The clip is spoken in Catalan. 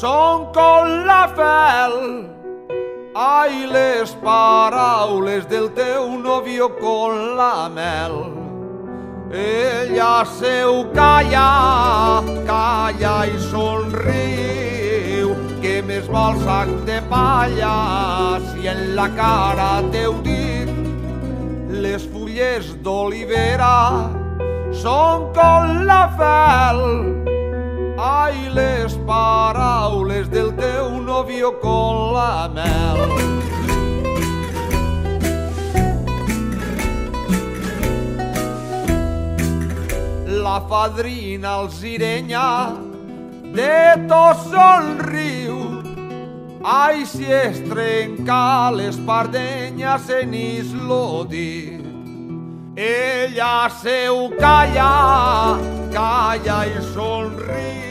són com la fel. Ai, les paraules del teu nòvio com la mel. Ella seu calla, calla i somriu, que més vol sac de palla si en la cara teu dic. Les fulles d'olivera són com la fel. Ai, les paraules del teu nòvio com la mel. La fadrina Alzirenya de tot somriu. Ai, si es trenca l'espardenya en is-lo dir. Ella seu calla, calla i somriu,